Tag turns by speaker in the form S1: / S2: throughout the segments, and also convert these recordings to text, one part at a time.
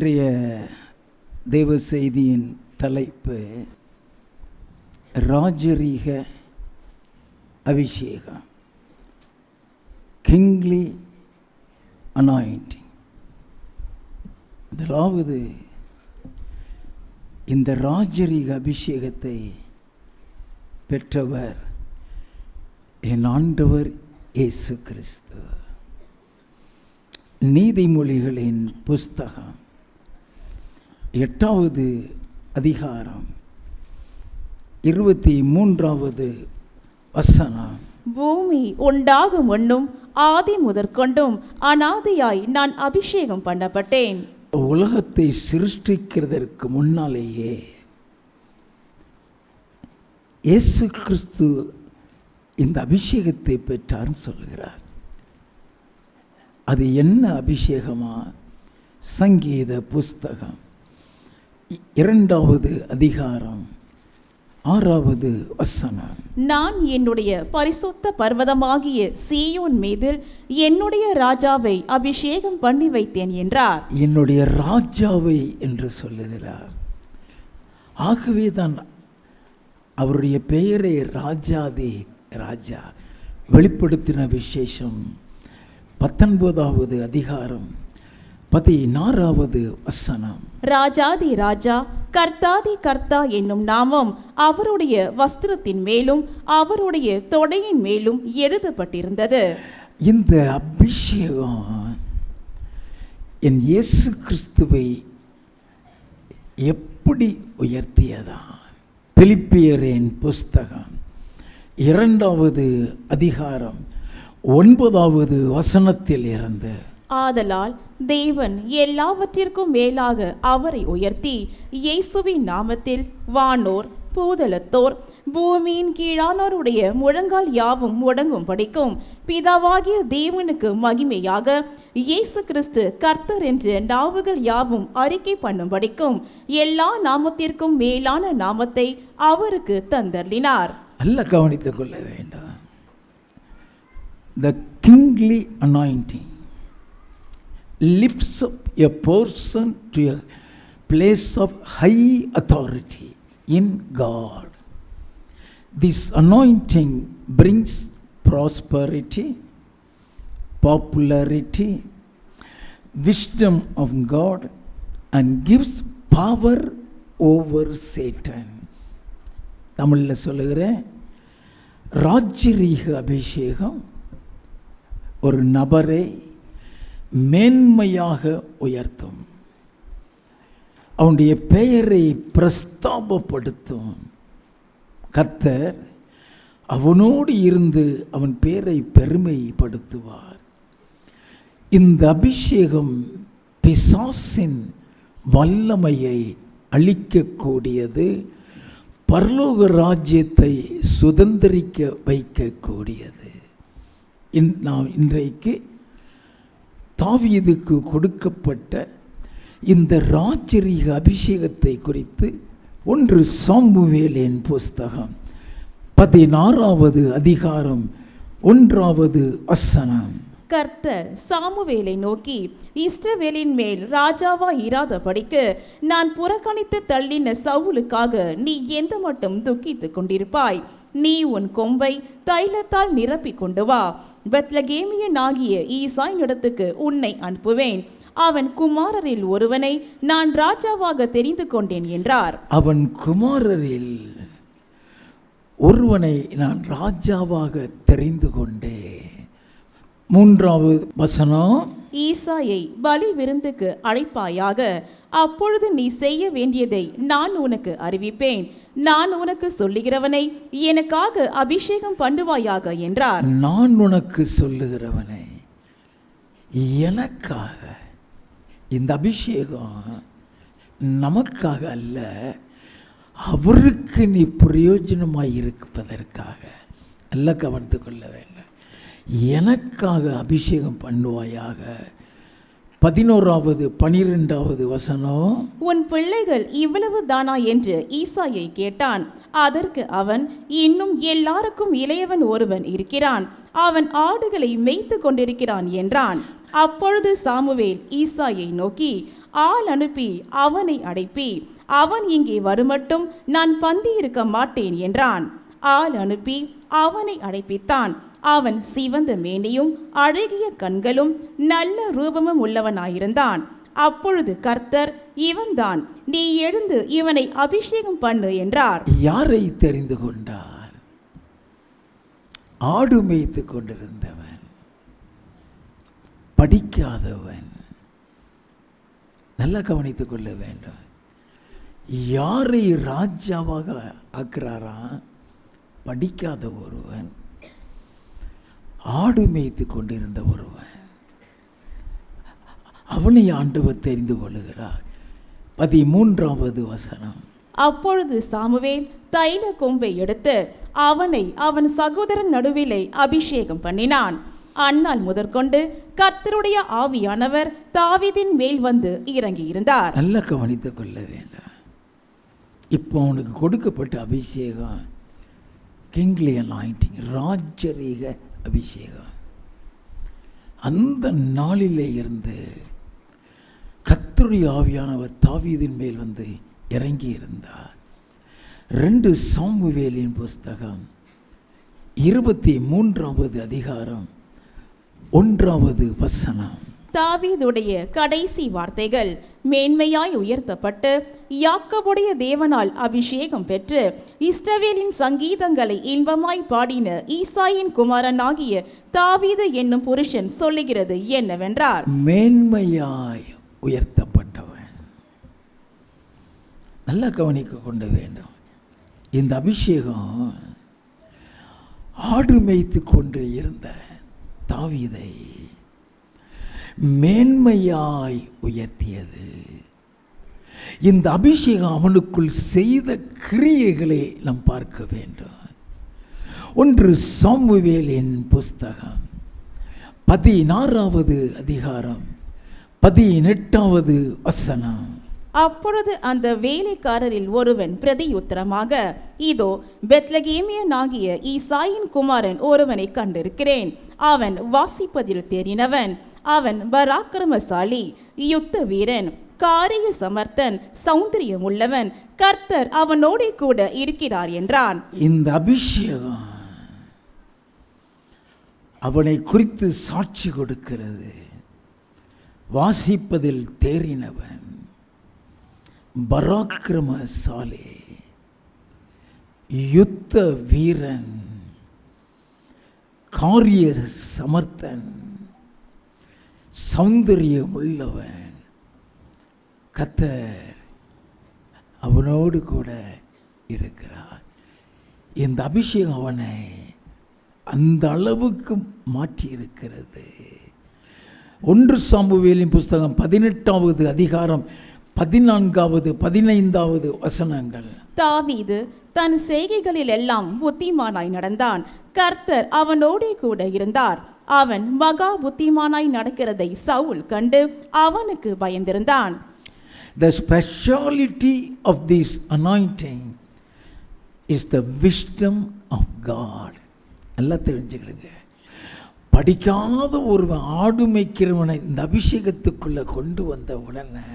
S1: இன்றைய தேவ செய்தியின் தலைப்பு ராஜரீக அபிஷேகம், கிங்லி அனாயிண்டிங். முதலாவது இந்த ராஜரீக அபிஷேகத்தை பெற்றவர் என் ஆண்டவர் இயேசு கிறிஸ்து. நீதிமொழிகளின் புஸ்தகம் 8வது அதிகாரம் 23வது வசனம்.
S2: பூமி உண்டாகும் முன்னும் ஆதி முதற்கொண்டும் அனாதியாய் நான் அபிஷேகம் பண்ணப்பட்டேன்.
S1: உலகத்தை சிருஷ்டிக்கிறதற்கு முன்னாலேயே இயேசு கிறிஸ்து இந்த அபிஷேகத்தை பெற்றார்னு சொல்கிறார். அது என்ன அபிஷேகமா? சங்கீத புஸ்தகம் 2வது அதிகாரம் 6வது வசனம்.
S2: நான் என்னுடைய பரிசுத்த பர்வதமாகிய சீயோன் மீதில் என்னுடைய ராஜாவை அபிஷேகம் பண்ணி வைத்தேன் என்றார்.
S1: என்னுடைய ராஜாவை என்று சொல்லுகிறார். ஆகவே தான் அவருடைய பெயரை ராஜாதி ராஜா. வெளிப்படுத்தின விசேஷம் 19வது அதிகாரம் 16வது வசனம்.
S2: ராஜாதி ராஜா கர்த்தாதி கர்த்தா என்னும் நாமம் அவருடைய வஸ்திரத்தின் மேலும் அவருடைய தொடையின் மேலும் எழுதப்பட்டிருந்தது.
S1: இந்த அபிஷேகம் என் இயேசு கிறிஸ்துவை எப்படி உயர்த்தியதான்? பிலிப்பியரின் புஸ்தகம் 2வது அதிகாரம் 9வது வசனத்தில் இருந்து.
S2: ஆதலால் தேவன் எல்லாவற்றிற்கும் மேலாக அவரை உயர்த்தி இயேசுவின் நாமத்தில் வானோர் பூதலத்தோர் பூமியின் கீழானோருடைய முழங்கால் யாவும் முடங்கும் படிக்கும் பிதாவாகிய தேவனுக்கு மகிமையாக இயேசு கிறிஸ்து கர்த்தர் என்று நாவுகள் யாவும் அறிக்கை பண்ணும் படிக்கும் எல்லா நாமத்திற்கும் மேலான நாமத்தை அவருக்கு தந்தருளினார்.
S1: நல்ல கவனித்துக் கொள்ள வேண்டும். The kingly anointing lifts up a person to a place of high authority in God. This anointing brings prosperity, popularity, wisdom of God, and gives power over Satan. தமிழில் சொல்லுகிறேன், ராஜரீக அபிஷேகம் ஒரு நபரை மேன்மையாக உயர்த்தும், அவனுடைய பெயரை பிரஸ்தாபப்படுத்தும். கர்த்தர் அவனோடு இருந்து அவன் பெயரை பெருமைப்படுத்துவார். இந்த அபிஷேகம் பிசாசின் வல்லமையை அழிக்கக்கூடியது, பரலோக ராஜ்யத்தை சுதந்திரிக்க வைக்கக்கூடியது. நாம் இன்றைக்கு தாவீதுக்கு கொடுக்கப்பட்ட இந்த ராஜரீக அபிஷேகத்தை குறித்து 1 சாமுவேலின் புஸ்தகம் 16வது அதிகாரம் 1வது வசனம்.
S2: கர்த்தர் சாமுவேலை நோக்கி, இஸ்ரவேலின் மேல் ராஜாவா இராதபடிக்கு நான் புறக்கணித்து தள்ளின சவுலுக்காக நீ எந்த மட்டும் துக்கித்துக் கொண்டிருப்பாய்? நீ உன் கொம்பை தைலத்தால் நிரப்பி கொண்டு வா. பெத்லகேமியன் ஆகிய ஈசாயினிடத்துக்கு உன்னை அனுப்புவேன். அவன் குமாரரில் ஒருவனை நான் ராஜாவாக தெரிந்து கொண்டேன் என்றார்.
S1: அவன் குமாரரில் ஒருவனை நான் ராஜாவாக தெரிந்து கொண்டேன். 3வது வசனம்.
S2: ஈசாயை பலி விருந்துக்கு அழைப்பாயாக. அப்பொழுது நீ செய்ய வேண்டியதை நான் உனக்கு அறிவிப்பேன். நான் உனக்கு சொல்லுகிறவனை எனக்காக அபிஷேகம் பண்ணுவாயாக என்றார்.
S1: நான் உனக்கு சொல்லுகிறவனை எனக்காக. இந்த அபிஷேகம் நமக்காக அல்ல, அவருக்கு நீ பிரயோஜனமாய் இருப்பதற்காக. நல்ல கவனித்து கொள்ள வேண்டும். எனக்காக அபிஷேகம் பண்ணுவாயாக. 11வது 12வது வசனம்.
S2: உன் பிள்ளைகள் இவ்வளவு தானா என்று ஈசாயை கேட்டான். அதற்கு அவன், இன்னும் எல்லாருக்கும் இளையவன் ஒருவன் இருக்கிறான், அவன் ஆடுகளை மேய்த்து கொண்டிருக்கிறான் என்றான். அப்பொழுது சாமுவேல் ஈசாயை நோக்கி, ஆள் அனுப்பி அவனை அடைப்பி, அவன் இங்கே வருமட்டும் நான் பந்தி இருக்க மாட்டேன் என்றான். ஆள் அனுப்பி அவனை அழைப்பித்தான். அவன் சிவந்த மேனியும் அழகிய கண்களும் நல்ல ரூபமும் உள்ளவனாயிருந்தான். அப்பொழுது கர்த்தர், இவன்தான், நீ எழுந்து இவனை அபிஷேகம் பண்ணு என்றார்.
S1: யாரை தெரிந்து கொண்டார்? ஆடு மேய்த்து கொண்டிருந்தவன், படிக்காதவன். நல்லா கவனித்துக் கொள்ள வேண்டும். யாரை ராஜாவாக ஆக்குறாரா? படிக்காத ஒருவன், ஆடு மேய்த்து கொண்டிருந்த ஒருவன். அவனை ஆண்டவர் தெரிந்து கொள்ளுகிறார். 13வது வசனம்.
S2: அப்பொழுது சாமுவேல் தைல கொம்பை எடுத்து அவனை அவன் சகோதரன் நடுவிலே அபிஷேகம் பண்ணினான். அந்நாள் முதற்கொண்டு கர்த்தருடைய ஆவியானவர் தாவீதின் மேல் வந்து இறங்கியிருந்தார்.
S1: நல்லா கவனித்துக் கொள்ள வேண்டும். இப்போ அவனுக்கு கொடுக்கப்பட்ட அபிஷேகம் கிங்லி அனாயிண்டிங், ராஜரீக அபிஷேகம். அந்த நாளிலே இருந்து கர்த்தருடைய ஆவியானவர் தாவீதின் மேல் வந்து இறங்கி இருந்தார். 2 சாமுவேலின் புஸ்தகம் 23வது அதிகாரம் 1வது வசனம்.
S2: தாவீதுடைய கடைசி வார்த்தைகள்: மேன்மையாய் உயர்த்தப்பட்டு யாக்கோபுடைய தேவனால் அபிஷேகம் பெற்று இஸ்ரவேலின் சங்கீதங்களை இன்பமாய் பாடின ஈசாயின் குமாரனாகிய தாவீது என்னும் புருஷன் சொல்லுகிறது என்னவென்றார்,
S1: மேன்மையாய் உயர்த்தப்பட்டவன். நல்லா கவனிக்க கொண்டு வேண்டும். இந்த அபிஷேகம் ஆடு மேய்த்து கொண்டு இருந்த தாவீதை மேன்மையாய் உயர்த்தியது. இந்த அபிஷேகம் அவனுக்குள் செய்த கிரியைகளை நாம் பார்க்க வேண்டும். 1 சாமுவேலின் புஸ்தகம் 16வது அதிகாரம் 18வது வசனம்.
S2: அப்பொழுது அந்த வேலைக்காரரில் ஒருவன் பிரதியுத்தரமாக, இதோ பெத்லகேமியனாகிய ஈசாயின் குமாரன் ஒருவனை கண்டிருக்கிறேன். அவன் வாசிப்பதில் தெரிந்தவன், அவன் பராக்கிரமசாலி, யுத்த வீரன், காரிய சமர்த்தன், சௌந்தரியம் உள்ளவன், கர்த்தர் அவனோட கூட இருக்கிறார் என்றான்.
S1: இந்த அபிஷேகம் அவனை குறித்து சாட்சி கொடுக்கிறது. வாசிப்பதில் தேறினவன், பராக்கிரமசாலி, யுத்த வீரன், காரிய சமர்த்தன், சௌந்தரியம் உள்ளவன். கர்த்தர் அவனோடு கூட இருக்கிறார். இந்த அபிஷேகம் அவனை அந்த அளவுக்கு மாற்றி இருக்கிறது. 1 சாமுவேலின் புஸ்தகம் 18வது அதிகாரம் 14வது 15வது வசனங்கள்.
S2: தாவீது தன் செய்கைகளில் எல்லாம் புத்திமானாய் நடந்தான். கர்த்தர் அவனோட கூட இருந்தார். அவன் மகா புத்திமானாய் நடக்கிறதை சவுல் கண்டு அவனுக்கு பயந்திருந்தான்.
S1: The speciality of this anointing is the wisdom of God. எல்லாம் தெரிஞ்சுக்கிடுங்க. படிக்காத ஒருவன் ஆடு மேய்க்கிறவனை இந்த அபிஷேகத்துக்குள்ள கொண்டு வந்த உடனே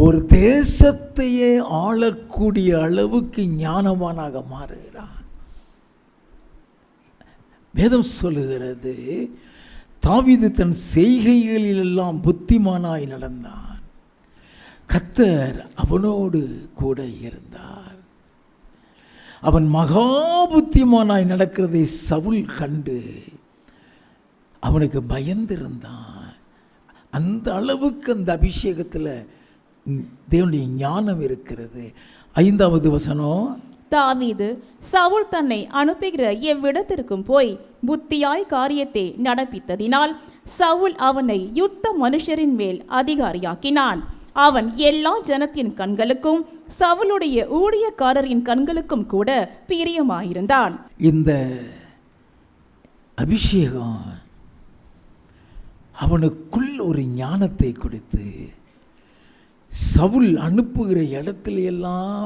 S1: ஒரு தேசத்தையே ஆளக்கூடிய அளவுக்கு ஞானவானாக மாறுகிறான். வேதம் சொல்லுகிறது, தாவீது தன் செய்கைகளிலெல்லாம் புத்திமானாய் நடந்தான். கர்த்தர் அவனோடு கூட இருந்தார். அவன் மகா புத்திமானாய் நடக்கிறதை சவுல் கண்டு அவனுக்கு பயந்திருந்தான். அந்த அளவுக்கு அந்த அபிஷேகத்தில் தேவனுடைய ஞானம் இருக்கிறது. 5வது வசனம்.
S2: தாவீது சவுல் தன்னை அனுப்புகிற எவ்விடத்திற்கும் போய் புத்தியாய் காரியத்தை நடப்பித்ததினால் சவுல் அவனை யுத்த மனுஷரின் மேல் அதிகாரியாக்கினான். அவன் எல்லா ஜனத்தின் கண்களுக்கும் சவுலுடைய ஊழியக்காரரின் கண்களுக்கும் கூட பிரியமாயிருந்தான்.
S1: இந்த அபிஷேகம் அவனுக்குள் ஒரு ஞானத்தை கொடுத்து சவுல் அனுப்புகிற இடத்துல எல்லாம்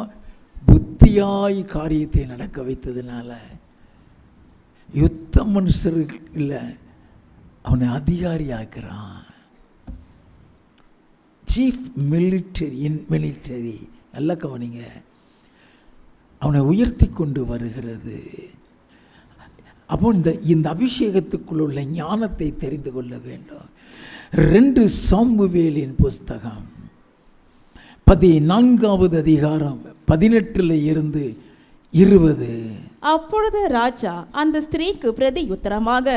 S1: புத்தியாய் காரியத்தை நடக்க வைத்ததுனால யுத்த மனுஷர்கள் அவனை அதிகாரி ஆக்குறான். சீஃப் மிலிட்டரி நல்ல கவனிங்க, அவனை உயர்த்தி கொண்டு வருகிறது. அப்போ இந்த அபிஷேகத்துக்குள் உள்ள ஞானத்தை தெரிந்து கொள்ள வேண்டும். 2 சாமுவேலின் புஸ்தகம் 14வது அதிகாரம் 18 இருந்து 20.
S2: அப்பொழுது ராஜா அந்த ஸ்திரீக்கு பிரதியுத்தரமாக,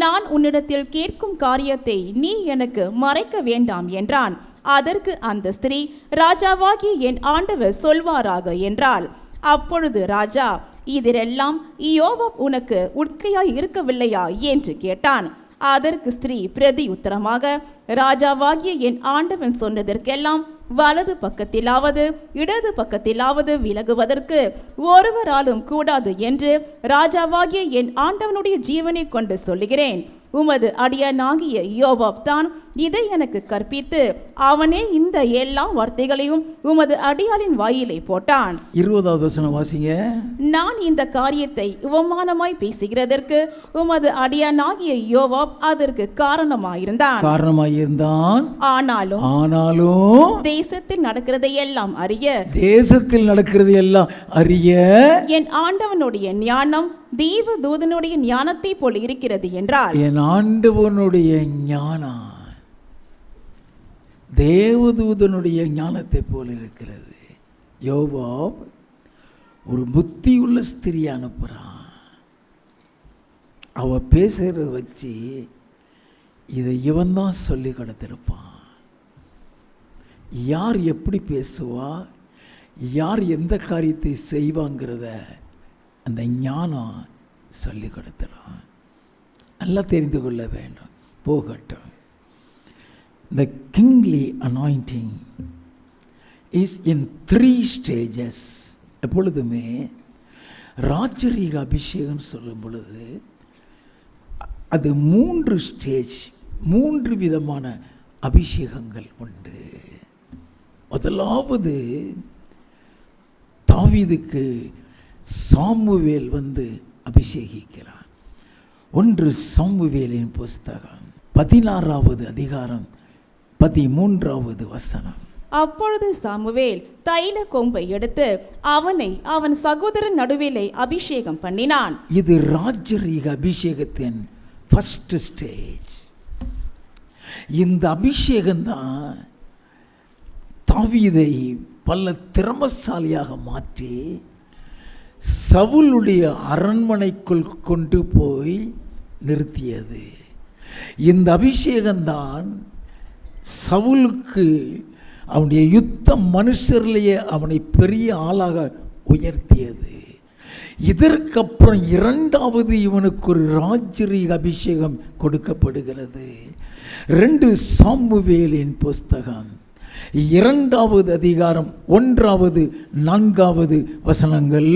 S2: நான் உன்னிடத்தில் கேட்கும் காரியத்தை நீ எனக்கு மறைக்க வேண்டாம் என்றான். அதற்கு அந்த ஸ்திரீ, ராஜாவாகி என் ஆண்டவர் சொல்வாராக என்றாள். அப்பொழுது ராஜா, இதிலெல்லாம் யோவாப் உனக்கு உட்கையாய் இருக்கவில்லையா என்று கேட்டான். அதற்கு ஸ்திரீ பிரதியுத்தரமாக, ராஜாவாகிய என் ஆண்டவன் சொன்னதற்கெல்லாம் வலது பக்கத்திலாவது இடது பக்கத்திலாவது விலகுவதற்கு ஒருவராலும் கூடாது என்று ராஜாவாகிய என் ஆண்டவனுடைய ஜீவனை கொண்டு சொல்லுகிறேன். உமது அடியானாகிய யோவாப் தான் இதை எனக்கு கற்பித்து அவனே இந்த எல்லா வார்த்தைகளையும் உமது அடியாளின் வாயிலை போட்டான்.
S1: 20வது வசனம் வாசிங்க.
S2: நான் இந்த காரியத்தை உவமானமாய் பேசுகிறதற்கு உமது அடியானாகிய யோவாப் அதற்கு காரணமாயிருந்தான். ஆனாலும் தேசத்தில் நடக்கிறது எல்லாம் அறிய என் ஆண்டவனுடைய ஞானம் தேவதூதனுடைய ஞானத்தை போல இருக்கிறது என்றால்,
S1: என் ஆண்டவனுடைய ஞானம் தேவதூதனுடைய ஞானத்தை போல இருக்கிறது. யோவாப் ஒரு புத்தியுள்ள ஸ்திரீ அனுப்புறான். அவ பேசுறத வச்சு இதை இவன் தான் சொல்லி கொடுத்திருப்பான். யார் எப்படி பேசுவா, யார் எந்த காரியத்தை செய்வாங்கிறத அந்த ஞானம் சொல்லி கொடுத்துடும். நல்லா தெரிந்து கொள்ள வேண்டும். போகட்டும். The kingly anointing is in 3 stages. எப்பொழுதுமே ராஜரீக அபிஷேகம் சொல்லும் பொழுது அது 3 ஸ்டேஜ், 3 விதமான அபிஷேகங்கள் உண்டு. முதலாவது தாவீதுக்கு சாமுவேல் வந்து அபிஷேகிக்கிறார். 1 சாமுவேலின் புஸ்தகம் 16வது அதிகாரம் 13வது வசனம்.
S2: அப்பொழுது சாமுவேல் தைல கொம்பை எடுத்து அவனை அவன் சகோதரன் நடுவிலே அபிஷேகம் பண்ணினான்.
S1: இது ராஜரீக அபிஷேகத்தின் ஃபர்ஸ்ட் ஸ்டேஜ். இந்த அபிஷேகம்தான் தாவீதை பல திறமசாலியாக மாற்றி சவுலுடைய அரண்மனைக்குள் கொண்டு போய் நிறுத்தியது. இந்த அபிஷேகம்தான் சவுலுக்கு அவனுடைய யுத்த மனுஷர்லேயே அவனை பெரிய ஆளாக உயர்த்தியது. இதற்கப்புறம் 2வது இவனுக்கு ஒரு ராஜரீக அபிஷேகம் கொடுக்கப்படுகிறது. 2 சாமுவேலின் புஸ்தகம் 2வது அதிகாரம் 1வது 4வது வசனங்கள்.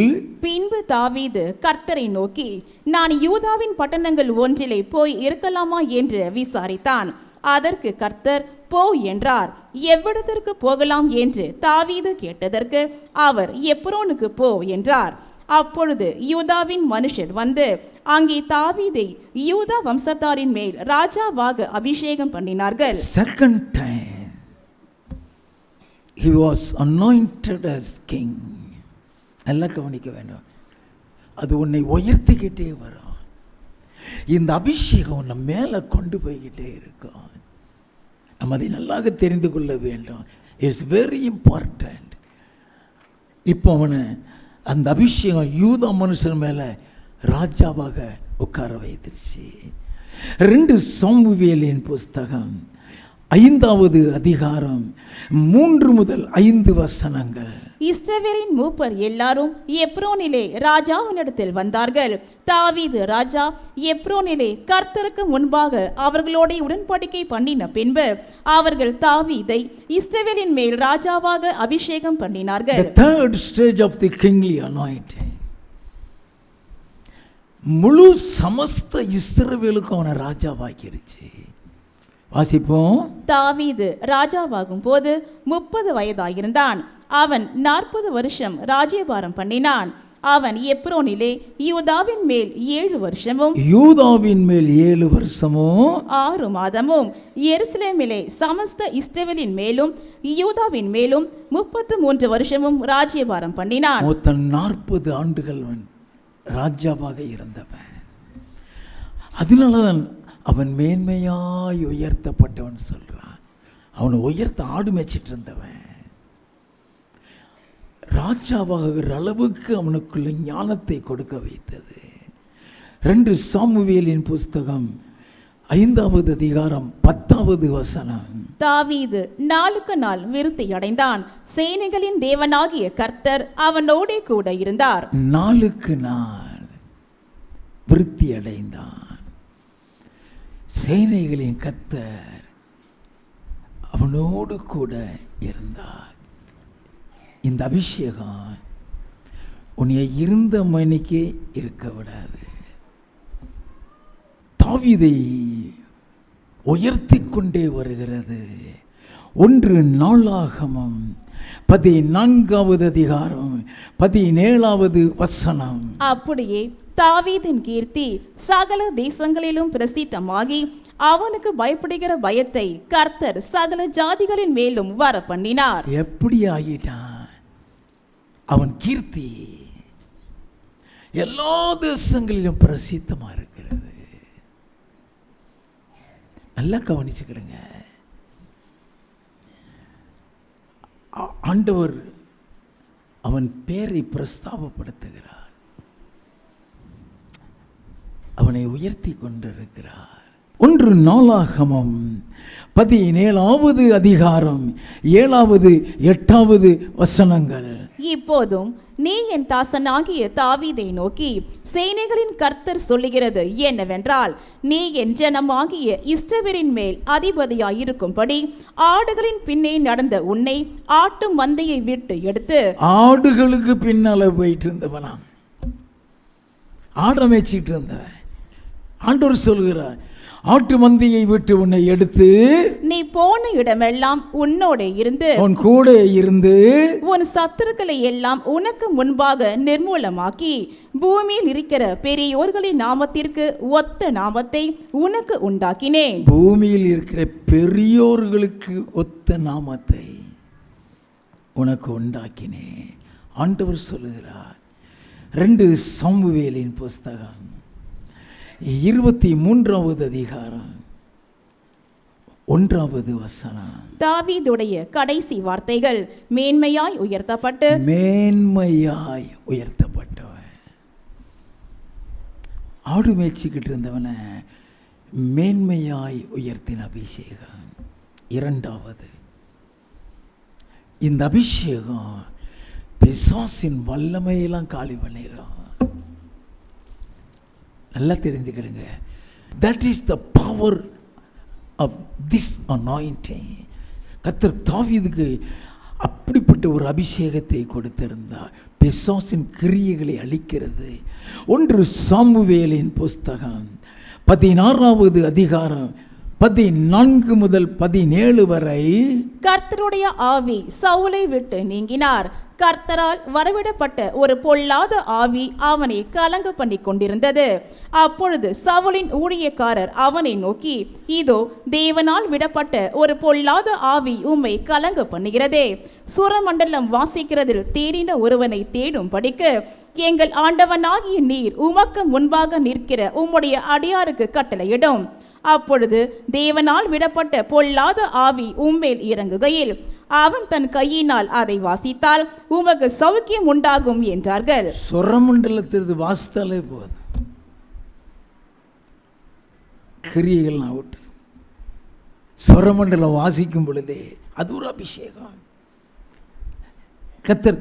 S2: பின்பு தாவீது கர்த்தரை நோக்கி, நான் யூதாவின் பட்டணங்கள் ஒன்றிலே போய் இருக்கலாமா என்று விசாரித்தான். அதற்கு கர்த்தர், போ என்றார். எவ்விடத்திற்கு போகலாம் என்று தாவீது கேட்டதற்கு அவர் எப்ரோனுக்கு போ என்றார். அப்பொழுது யூதாவின் மனுஷர் வந்து அங்கே தாவீதை யூதா வம்சத்தாரின் மேல் ராஜாவாக அபிஷேகம் பண்ணினார்கள்.
S1: Second time he was anointed as king. நல்லா கவனிக்க வேண்டும். அது உன்னை உயர்த்திக்கிட்டே வரும். இந்த அபிஷேகம் உன்னை மேலே கொண்டு போய்கிட்டே இருக்கும். நம்ம அதை நல்லாக தெரிந்து கொள்ள வேண்டும். It's very important. இப்போ அவனை அந்த அபிஷேகம் யூதா மனுஷன் மேலே ராஜாவாக உட்கார வைத்துருச்சு. 2 சாமுவேலின் புஸ்தகம் 5வது அதிகாரம் 3 முதல் 5 வசனங்கள்.
S2: இஸ்ரவேலின் மூப்பர் எல்லாரும் எப்ரோனிலே ராஜாவினிடத்தில் வந்தார்கள். தாவீது ராஜா எப்ரோனிலே கர்த்தருக்கு முன்பாக அவர்களோட உடன்படிக்கை பண்ணின பின்பு அவர்கள் தாவீதை இஸ்ரவேலின் மேல் ராஜாவாக அபிஷேகம் பண்ணினார்கள்.
S1: The third stage of the kingly anointing. முழு சமஸ்த இஸ்ரவேலுக்கு அவனை ராஜாவாக்கிருச்சு. வாசிப்போம்.
S2: தாவீது ராஜாவாகும் போது 30 வயதாயிருந்தான். அவன் 40 வருஷம் ராஜ்யபாரம் பண்ணினான். அவன் எப்ரோனிலே யூதாவின் மேல் 7 வருஷமும்
S1: யூதாவின் மேல் 7 வருஷமும்
S2: 6 மாதமும் எருசலேமிலே சமஸ்த இஸ்ரவேலின் மேலும் யூதாவின் மேலும் 33 வருஷமும் ராஜ்யபாரம் பண்ணினான்.
S1: மொத்தம் 40 ஆண்டுகள் ராஜாவாக இருந்தவன். அதனாலதான் அவன் மேன்மையாய் உயர்த்தப்பட்டவன் சொல்றான். அவனை உயர்த்த ஆடு மேய்ச்சிட்டு இருந்தவன் ராஜாவாகிற அளவுக்கு அவனுக்குள்ள ஞானத்தை கொடுக்க வைத்தது. 2 சாமுவேலின் புஸ்தகம் 5வது அதிகாரம் 10வது வசனம்.
S2: தாவீது நாளுக்கு நாள் விருத்தி அடைந்தான், சேனைகளின் தேவனாகிய கர்த்தர் அவனோடே கூட இருந்தார்.
S1: நாளுக்கு நாள் விருத்தி அடைந்தான், சேனைகளின் கர்த்தர் அவனோடு கூட இருந்தார். இந்த அபிஷேகம் உன்னை இருந்த மணிக்கே இருக்க விடாது. தாவீதை உயர்த்தி கொண்டே வருகிறது. 1 நாளாகமம் 14வது அதிகாரம் 17வது வசனம்.
S2: அப்படியே தாவீதின் கீர்த்தி சகல தேசங்களிலும் பிரசித்தமாகி அவனுக்கு பயப்படுகிற பயத்தை கர்த்தர் சகல ஜாதிகளின் மேலும் வர பண்ணினார்.
S1: எப்படி ஆகிட்டான் அவன் கீர்த்தி? எல்லா தேசங்களிலும் பிரசித்தமா இருக்கிறது. நல்லா கவனிச்சுக்கிடுங்க. ஆண்டவர் அவன் பேரை பிரஸ்தாபப்படுத்துகிறார், அவனை உயர்த்தி கொண்டிருக்கிறார். 1 நாளாகமம் 17வது அதிகாரம் 7வது 8வது வசனங்கள்.
S2: இப்போதும் நீ என் தாசனாகிய தாவீதை நோக்கி சேனைகளின் கர்த்தர் சொல்லுகிறது என்னவென்றால், நீ என் ஜனமாகிய இஸ்ரவேலின் மேல் அதிபதியாயிருக்கும்படி ஆடுகளின் பின்னே நடந்த உன்னை ஆட்டு மந்தையை விட்டு எடுத்து.
S1: ஆடுகளுக்கு பின்னால போயிட்டு இருந்தவனா, ஆட மேய்ச்சிட்டு இருந்தவன். ஆண்டவர் சொல்கிறார், ஆட்டு மந்தையை விட்டு உன்னை எடுத்து
S2: நீ போன இடமெல்லாம் உன்னோட இருந்து
S1: உன் கூட இருந்து
S2: உன் சத்துருக்களை எல்லாம் உனக்கு முன்பாக நிர்மூலமாக்கி பூமியில் இருக்கிற பெரியோர்களின் நாமத்திற்கு ஒத்த நாமத்தை உனக்கு உண்டாக்கினேன்.
S1: பூமியில் இருக்கிற பெரியோர்களுக்கு ஒத்த நாமத்தை உனக்கு உண்டாக்கினேன். ஆண்டவர் சொல்லுகிறார். 2 சாமுவேலின் புஸ்தகம் 23வது அதிகாரம் 1வது வசனம்.
S2: தாவீதுடைய கடைசி வார்த்தைகள் மேன்மையாய் உயர்த்தப்பட்டு.
S1: மேன்மையாய் உயர்த்தப்பட்டவன். ஆடு மேய்ச்சிக்கிட்டு இருந்தவனை மேன்மையாய் உயர்த்தின அபிஷேகம். 2வது, இந்த அபிஷேகம் பிசாசின் வல்லமையெல்லாம் காலி பண்ணிடும். நல்லா தெரிஞ்சுக்கிடுங்க. That is the power of this anointing. கர்த்தர் தாவீதுக்கு அப்படிப்பட்ட ஒரு அபிஷேகத்தை கொடுத்திருந்தார், பிசாசின் கிரியைகளை அழிக்கிறது. 1 சாமுவேலின் புஸ்தகம் 16வது அதிகாரம் 14 முதல் 17 வரை.
S2: கர்த்தருடைய ஆவி சவுலை விட்டு நீங்கினார். கர்த்தரால் வரவிடப்பட்ட ஒரு பொல்லாத ஆவி அவனை கலங்க பண்ணி கொண்டிருந்தது. அப்பொழுது சவுலின் ஊழியக்காரர் அவனை நோக்கி, இதோ தேவனால் விடப்பட்ட ஒரு பொல்லாத ஆவி உம்மை கலங்க பண்ணுகிறதே. சுரமண்டலம் வாசிக்கிறதில் தேறின ஒருவனை தேடும் படிக்கு எங்கள் ஆண்டவனாகிய நீர் உமக்கு முன்பாக நிற்கிற உம்முடைய அடியாருக்கு கட்டளையிடும். அப்பொழுது தேவனால் விடப்பட்ட பொல்லாத ஆவி உம்மேல் இறங்குகையில் அவன் தன் கையினால் அதை வாசித்தால் உமக்கு சௌக்கியம் உண்டாகும் என்றார்கள்.
S1: சுரமண்டலத்திற்கு வாசித்தாலே போதும், கிரியைகள் அவுட். சுரமண்டலம் வாசிக்கும் பொழுதே அது ஒரு அபிஷேகம். கர்த்தர்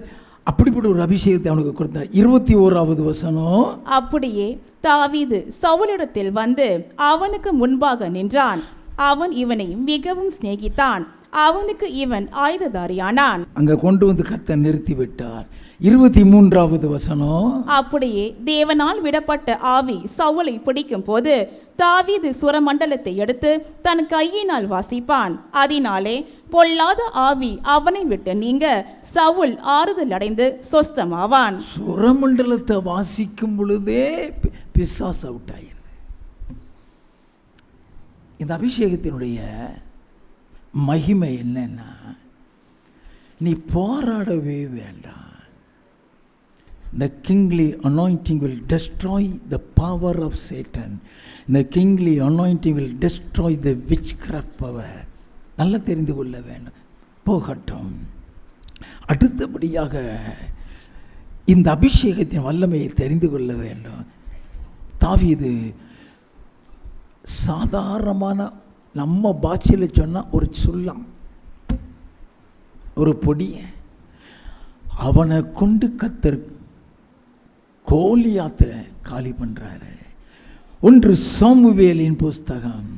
S1: அப்படிப்பட்ட ஒரு அபிஷேகத்தை அவனுக்கு கொடுத்தார். 21வது வசனம்.
S2: அப்படியே தாவீது சவுலிடத்தில் வந்து அவனுக்கு முன்பாக நின்றான். அவன் இவனை மிகவும் சிநேகித்தான். அவனுக்கு இவன் ஆயுததாரியானான்.
S1: அங்க கொண்டு வந்து கர்த்தர் நிறுத்தி விட்டார். 23வது வசனம்.
S2: அப்படியே தேவனால் விடப்பட்ட ஆவி சவுலை பிடிக்கும் போது தாவீது சுரமண்டலத்தை எடுத்து தன் கையினால் வாசிப்பான். அதனாலே பொல்லாத ஆவி அவனை விட்டு நீங்க சவுல் ஆறுதல் அடைந்து சொஸ்தமாவான்.
S1: சுரமண்டலத்தை வாசிக்கும் பொழுதே பிசாசு அவுட் ஆகிறது. இந்த அபிஷேகத்தினுடைய மகிமை என்னன்னா, நீ போராடவே வேண்டாம். The kingly anointing will destroy the power of Satan. The kingly anointing will destroy the witchcraft power. நல்லா தெரிந்து கொள்ள வேண்டும். போகட்டும். அடுத்தபடியாக இந்த அபிஷேகத்தின் வல்லமையை தெரிந்து கொள்ள வேண்டும். தாவீது சாதாரணமான, நம்ம பாஷையில் சொன்னால் ஒரு சொல்லம், ஒரு பொடிய, அவனை கொண்டு கர்த்தர் கோலியாத்தை காலி பண்ணுறாரு. 1 சாமுவேலின் புஸ்தகம்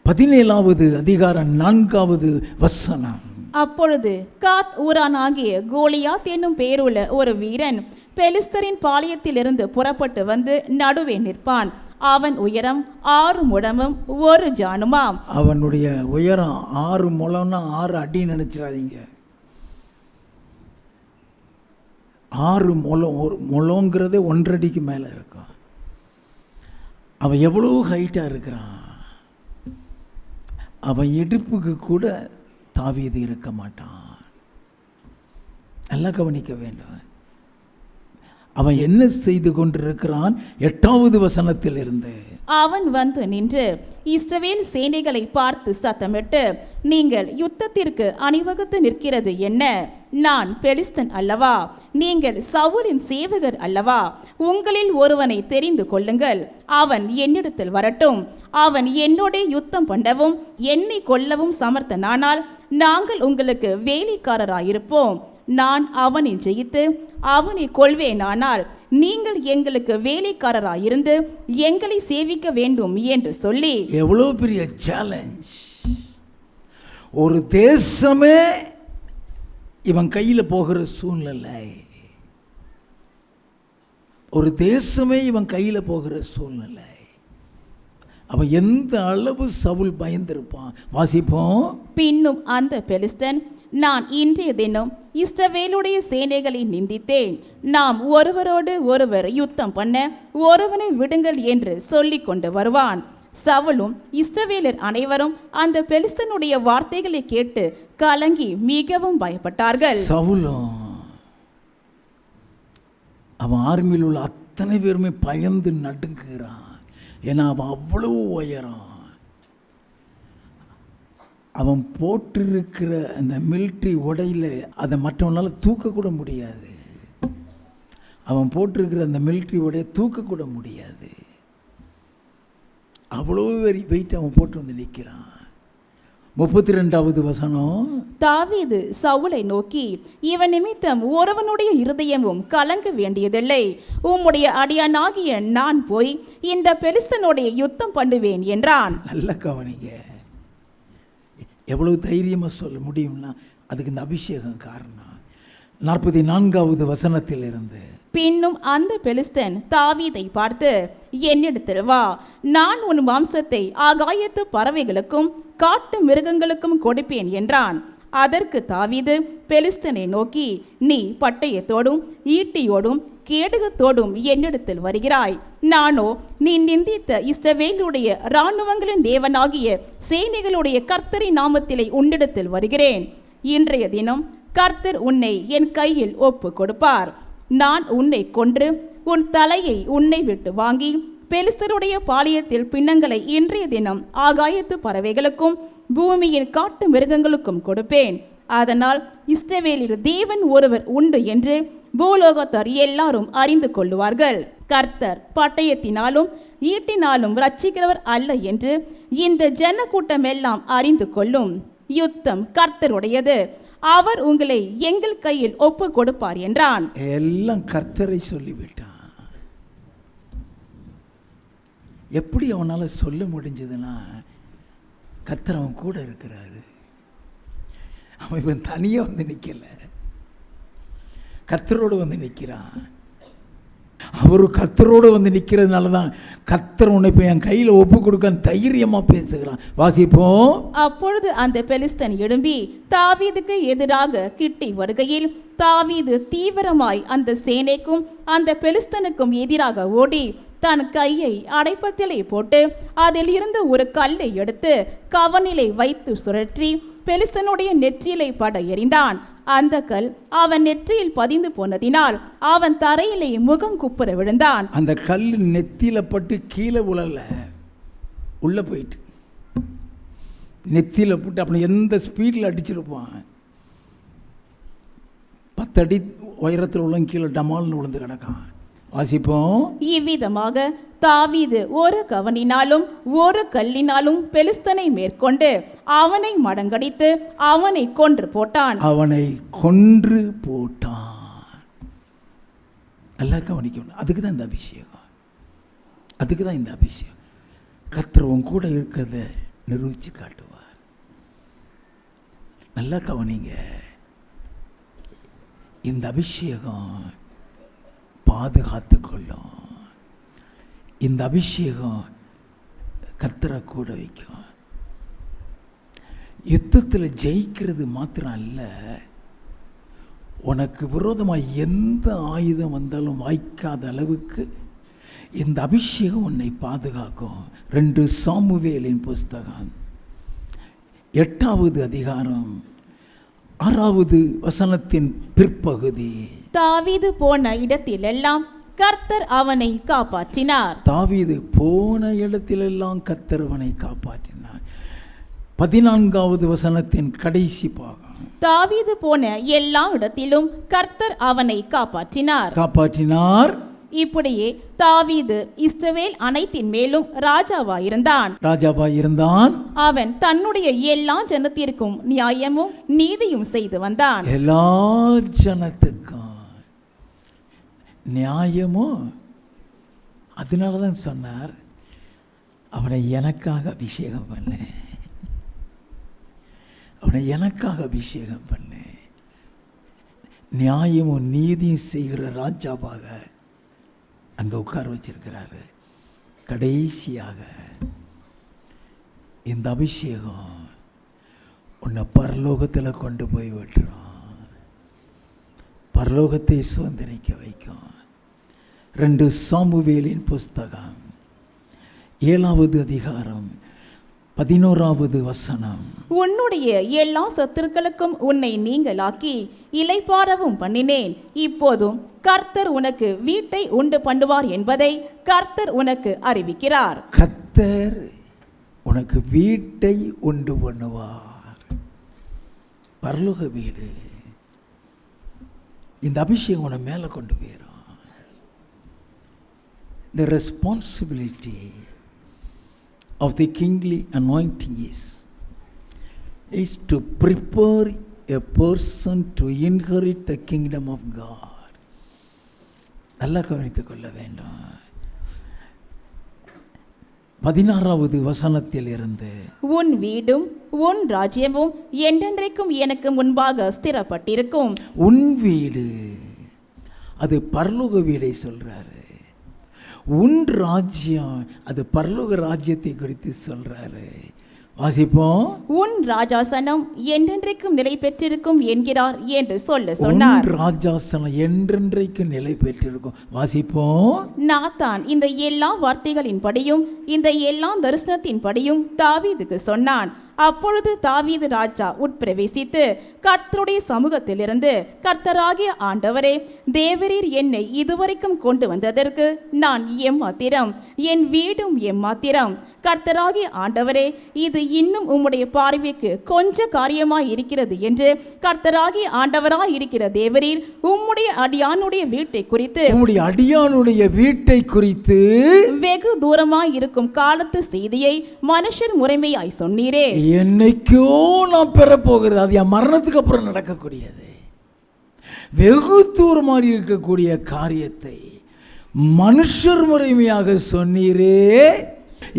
S1: 17வது அதிகாரம் 4வது வசனம்.
S2: அப்பொழுது காத் ஊரானாகிய கோலியாத் என்னும் பெயருள்ள ஒரு வீரன் பெலிஸ்தரின் பாளையத்திலிருந்து புறப்பட்டு வந்து நடுவே நிற்பான். அவன் உயரம் 6 முழமும் 1 ஜானுமாம்.
S1: அவனுடைய உயரம் 6 முழம்னா 6 அடி நினைச்சிடாதீங்க. 6 முழம், ஒரு முழங்கிறதே 1.5 அடிக்கு மேலே இருக்கும். அவன் எவ்வளோ ஹைட்டாக இருக்கிறான். அவன் இடுப்புக்கு கூட தாவீது இருக்க மாட்டான். நல்லா கவனிக்க வேண்டும். அவன் என்ன செய்து கொண்டிருக்கிறான்? 8வது வசனத்தில் இருந்து
S2: அவன் வந்து நின்று இஸ்ரவேல் சேனைகளை பார்த்து சத்தமிட்டு, நீங்கள் யுத்தத்திற்கு அணிவகுத்து நிற்கிறது என்ன? நான் பெலிஸ்தன் அல்லவா? நீங்கள் சவுலின் சேவகர் அல்லவா? உங்களில் ஒருவனை தெரிந்து கொள்ளுங்கள், அவன் என்னிடத்தில் வரட்டும். அவன் என்னோட யுத்தம் பண்ணவும் என்னை கொல்லவும் சமர்த்தனானால் நாங்கள் உங்களுக்கு வேலைக்காரராயிருப்போம். நான் அவனை ஜெயித்து அவனை கொள்வேனானால் நீங்கள் எங்களுக்கு வேலைக்காரராயிருந்து எங்களை சேவிக்க வேண்டும் என்று சொல்லி.
S1: எவ்வளோ பெரிய சேலஞ்ச்! ஒரு தேசமே இவன் கையில் போகிற சூழ்நிலை. ஒரு தேசமே இவன் கையில் போகிற சூழ்நிலை. அவன் எந்த அளவு சவுல் பயந்திருப்பான். வாசிப்போம்.
S2: பின்னும் அந்த பெலிஸ்தன், நான் இன்றைய தினம் இஸ்ரவேலுடைய சேனைகளை நிந்தித்தேன். நாம் ஒருவரோடு ஒருவர் யுத்தம் பண்ண ஒருவனை விடுங்கள் என்று சொல்லி கொண்டு வருவான். சவுலும் இஸ்ரவேலர் அனைவரும் அந்த பெலிஸ்தனுடைய வார்த்தைகளை கேட்டு கலங்கி மிகவும் பயப்பட்டார்கள்.
S1: சவுலும் அவன் ஆர்மியில் உள்ள அத்தனை பேருமே பயந்து நடுங்குகிறான். ஏன்னா அவன் அவ்வளவு உயரம். அவன் போட்டிருக்கிற அந்த மிலிட்ரி உடையில் அதை மற்றவனால தூக்கக்கூட முடியாது. அவன் போட்டிருக்கிற அந்த மிலிட்ரி உடையை தூக்கக்கூட முடியாது. அவ்வளோ வெயிட் அவன் போட்டு வந்து நிற்கிறான். 32வது வசனம்.
S2: தாவீது சவுலை நோக்கி, இவன் நிமித்தம் ஒருவனுடைய இருதயமும் கலங்க வேண்டியதில்லை. உம்முடைய அடியானாகிய நான் போய் இந்த பெலிஸ்தனுடைய யுத்தம் பண்ணுவேன் என்றான்.
S1: நல்ல கவனிங்க. எவ்வளவு தைரியமாக சொல்ல முடியும்னா அதுக்கு இந்த அபிஷேகம் காரணம். 44வது வசனத்தில் இருந்து.
S2: பின்னும் அந்த பெலிஸ்தன் தாவீதை பார்த்து, என்னிடத்தில் வா, நான் உன் வம்சத்தை ஆகாயத்து பறவைகளுக்கும் காட்டு மிருகங்களுக்கும் கொடுப்பேன் என்றான். அதற்கு தாவீது பெலிஸ்தனை நோக்கி, நீ பட்டயத்தோடும் ஈட்டியோடும் கேடகத்தோடும் என்னிடத்தில் வருகிறாய். நானோ நீ நிந்தித்த இஸ்ரவேலுடைய இராணுவங்களின் தேவனாகிய சேனைகளுடைய கர்த்தரின் நாமத்திலே உன்னிடத்தில் வருகிறேன். இன்றைய தினம் கர்த்தர் உன்னை என் கையில் ஒப்பு கொடுப்பார். நான் உன்னை கொன்று உன் தலையை உன்னை விட்டு வாங்கி பெலிஸ்தருடைய பாளையத்தில் பின்னங்களை இன்றைய தினம் ஆகாயத்து பறவைகளுக்கும் பூமியின் காட்டு மிருகங்களுக்கும் கொடுப்பேன். அதனால் இஸ்ரவேலில் தேவன் ஒருவர் உண்டு என்று பூலோகத்தார் எல்லாரும் அறிந்து கொள்ளுவார்கள். கர்த்தர் பட்டயத்தினாலும் ஈட்டினாலும் ரட்சிக்கிறவர் அல்ல என்று இந்த ஜன கூட்டமெல்லாம் அறிந்து கொள்ளும். யுத்தம் கர்த்தருடையது, அவர் உங்களை எங்கள் கையில் ஒப்பு கொடுப்பார் என்றான்.
S1: எல்லாம் கர்த்தரை சொல்லிவிட்டான். எப்படி அவனால் சொல்ல முடிஞ்சதுன்னா, கர்த்தர் அவன் கூட இருக்கிறாரு. அவன் இவன் தனியாக வந்து நிற்கல, கர்த்தரோடு வந்து நிற்கிறான். அவர் கர்த்தரோடு வந்து நிற்கிறதுனால தான் கர்த்தர் உன்னை இப்போ என் கையில் ஒப்பு கொடுக்க தைரியமாக பேசுகிறான். வாசிப்போம்.
S2: அப்பொழுது அந்த பெலிஸ்தன் எழும்பி தாவீதுக்கு எதிராக கிட்டி வருகையில் தாவீது தீவிரமாய் அந்த சேனைக்கும் அந்த பெலிஸ்தனுக்கும் எதிராக ஓடி தன் கையை அடைப்பத்திலே போட்டு அதில் இருந்து ஒரு கல்லை எடுத்து கவனிலை வைத்து சுழற்றி பெலிஸ்தனுடைய நெற்றியிலை பட எறிந்தான். அந்த கல் அவன் நெற்றியில் பதிந்து போனதினால் அவன் தரையிலே முகம் குப்புற விழுந்தான்.
S1: அந்த கல் நெத்தியில பட்டு கீழே உழல, உள்ள போயிட்டு நெத்தியில போட்டு அப்படி எந்த ஸ்பீடில் அடிச்சிருப்பான். 10 அடி உயரத்தில் உள்ள கீழே டமால்னு விழுந்து கிடக்கான். வாசிப்போம்.
S2: இவ்விதமாக தாவீது ஒரு கவனினாலும் ஒரு கல்லினாலும் பெலிஸ்தனை மேற்கொண்டு அவனை மடங்கடித்து அவனை கொன்று போட்டான்.
S1: நல்லா கவனிக்கணும். அதுக்கு தான் இந்த அபிஷேகம், அதுக்கு தான் இந்த அபிஷேகம். கர்த்தர் உன் கூட இருக்கிறத நிரூபித்து காட்டுவார். நல்லா கவனிங்க. இந்த அபிஷேகம் பாதுகாத்து கொள்ளும். இந்த அபிஷேகம் கர்த்தரை கூட வைக்கும். யுத்தத்தில் ஜெயிக்கிறது மாத்திரம் அல்ல, உனக்கு விரோதமாக எந்த ஆயுதம் வந்தாலும் வாய்க்காத அளவுக்கு இந்த அபிஷேகம் உன்னை பாதுகாக்கும். 2 சாமுவேலின் புஸ்தகம் 8வது அதிகாரம் 6வது வசனத்தின் பிற்பகுதி.
S2: தாவீது போன இடத்திலெல்லாம் கர்த்தர் அவனை காப்பாற்றினார்.
S1: தாவீது போன இடத்திலெல்லாம் கர்த்தர் அவனை காப்பாற்றினார். 14வது வசனத்தின் கடைசி பாகம்.
S2: தாவீது போன எல்லா இடத்திலும் கர்த்தர் அவனை காப்பாற்றினார். இப்படியே தாவீது இஸ்ரவேல் அனைத்தின் மேலும் ராஜாவாயிருந்தான். அவன் தன்னுடைய எல்லா ஜனத்திற்கும் நியாயமும் நீதியும் செய்து வந்தான்.
S1: எல்லா ஜனத்துக்கும் நியாயமோ. அதனால தான் சொன்னார், அவனை எனக்காக அபிஷேகம் பண்ணு, அவனை எனக்காக அபிஷேகம் பண்ணு. நியாயமும் நீதியும் செய்கிற ராஜாவாக அங்கே உட்கார வச்சிருக்கிறாரு. கடைசியாக இந்த அபிஷேகம் உன்னை பரலோகத்தில் கொண்டு போய் விட்டுரும், பரலோகத்தை சுதந்திரிக்க வைக்கும். 2 சாமுவேலின் புஸ்தகம் 7வது அதிகாரம் 11வது வசனம்.
S2: உன்னுடைய எல்லா சத்துருக்களுக்கும் உன்னை நீங்களாக்கி இளைப்பாறவும் பண்ணினேன். இப்போதும் கர்த்தர் உனக்கு வீட்டை உண்டு பண்ணுவார் என்பதை கர்த்தர் உனக்கு அறிவிக்கிறார்.
S1: கர்த்தர் உனக்கு வீட்டை உண்டு பண்ணுவார், பரலோக வீடு. இந்த அபிஷேகம் உன்னை மேலே கொண்டு போயிடும். The responsibility of the kingly anointing is to prepare a person to inherit the kingdom of God. நல்லா கவனித்துக் கொள்ள வேண்டும். 16வது வசனத்தில் இருந்து,
S2: உன் வீடும் உன் ராஜ்யமும் என்றென்றைக்கும் எனக்கு முன்பாக ஸ்திரப்பட்டிருக்கும்.
S1: உன் வீடு, அது பரலோக வீடை சொல்றாரு. உன் ராஜ்யம், அது பரலோக ராஜ்யத்தை குறித்து சொல்றாரு. வாசிப்போம்.
S2: உன் ராஜாசனம் என்றென்றைக்கும் நிலை பெற்றிருக்கும் என்கிறார் என்று சொன்னார்.
S1: ராஜாசனம் என்றென்றைக்கும் நிலை பெற்றிருக்கும். வாசிப்போம்.
S2: நாத்தான் இந்த எல்லா வார்த்தைகளின்படியும் இந்த எல்லா தரிசனத்தின்படியும் தாவீதுக்கு சொன்னான். அப்பொழுது தாவீது ராஜா உட்பிரவேசித்து கர்த்தருடைய சமூகத்திலிருந்து, கர்த்தராகிய ஆண்டவரே, தேவரீர் என்னை இதுவரைக்கும் கொண்டு வந்ததற்கு நான் எம்மாத்திரம், என் வீடும் எம்மாத்திரம். கர்த்தராகிய ஆண்டவரே, இது இன்னும் உம்முடைய பார்வைக்கு கொஞ்ச காரியமாய் இருக்கிறது என்று கர்த்தராகிய ஆண்டவராய் இருக்கிற தேவரீர் உம்முடைய அடியானுடைய வீட்டை குறித்து வெகு தூரமாய் இருக்கும் காலத்து செய்தியை மனுஷர் முறைமையாய் சொன்னீரே.
S1: என்னைக்கோ நான் பெறப்போகிறது, அது என் மரணத்துக்கு அப்புறம் நடக்கக்கூடியது. வெகு தூரமாக இருக்கக்கூடிய காரியத்தை மனுஷர் முறைமையாக சொன்னீரே.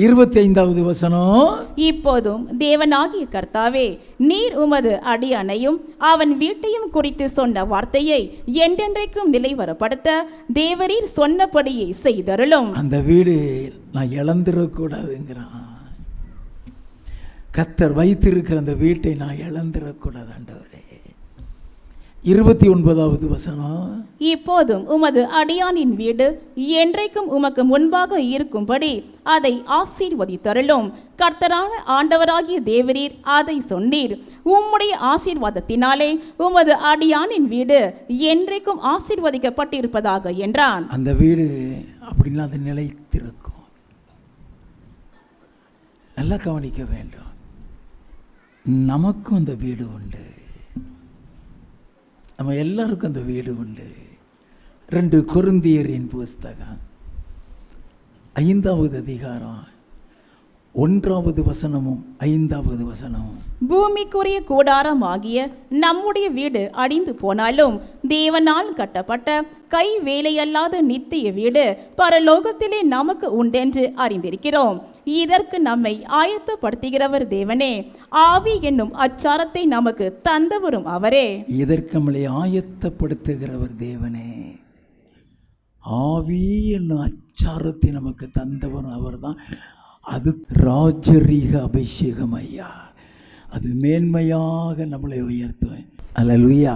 S1: 25வது வசனம்.
S2: இப்போதும் தேவனாகிய கர்த்தாவே, நீர் உமது அடியானையும் அவன் வீட்டையும் குறித்து சொன்ன வார்த்தையை என்றென்றைக்கும் நிலைவரப்படுத்த தேவரீர் சொன்னபடியே செய்தருளும்.
S1: அந்த வீடு நான் இழந்துடக்கூடாதுங்கிறான். கர்த்தர் வைத்திருக்கிற அந்த வீட்டை நான் இழந்துடக்கூடாது ஆண்டவரே. 29வது வசனம்.
S2: இப்போதும் உமது அடியானின் வீடு என்றைக்கும் உமக்கு முன்பாக இருக்கும்படி அதை ஆசீர்வதித்தருளும். கர்த்தரான ஆண்டவராகிய தேவரீர் அதை சொன்னீர். உம்முடைய ஆசீர்வாதத்தினாலே உமது அடியானின் வீடு என்றைக்கும் ஆசீர்வதிக்கப்பட்டிருப்பதாக என்றான்.
S1: அந்த வீடு அப்படின்னா அது நிலைத்திருக்கும். நல்லா கவனிக்க வேண்டும். நமக்கும் அந்த வீடு உண்டு. நம்ம எல்லாருக்கும் அந்த வீடு உண்டு. 2 கொரிந்தியரின் புஸ்தகம் 5வது அதிகாரம் 1வது வசனமும் 5வது வசனமும்.
S2: பூமிக்குரிய கூடாரம் ஆகிய நம்முடைய வீடு அடிந்து போனாலும் தேவனால் கட்டப்பட்ட கை வேலையல்லாத நித்திய வீடு பரலோகத்திலே நமக்கு உண்டென்று அறிந்திருக்கிறோம். இதற்கு நம்மை ஆயத்தப்படுத்துகிறவர் தேவனே. ஆவி என்னும் அச்சாரத்தை நமக்கு தந்தவரும் அவரே.
S1: இதற்கு நம்மளை ஆயத்தப்படுத்துகிறவர் தேவனே. ஆவி என்னும் அச்சாரத்தை நமக்கு தந்தவரும் அவர் தான். அது ராஜரீக அபிஷேகம் ஐயா. அது மேன்மையாக நம்மளை உயர்த்துவேன். அல்லேலூயா.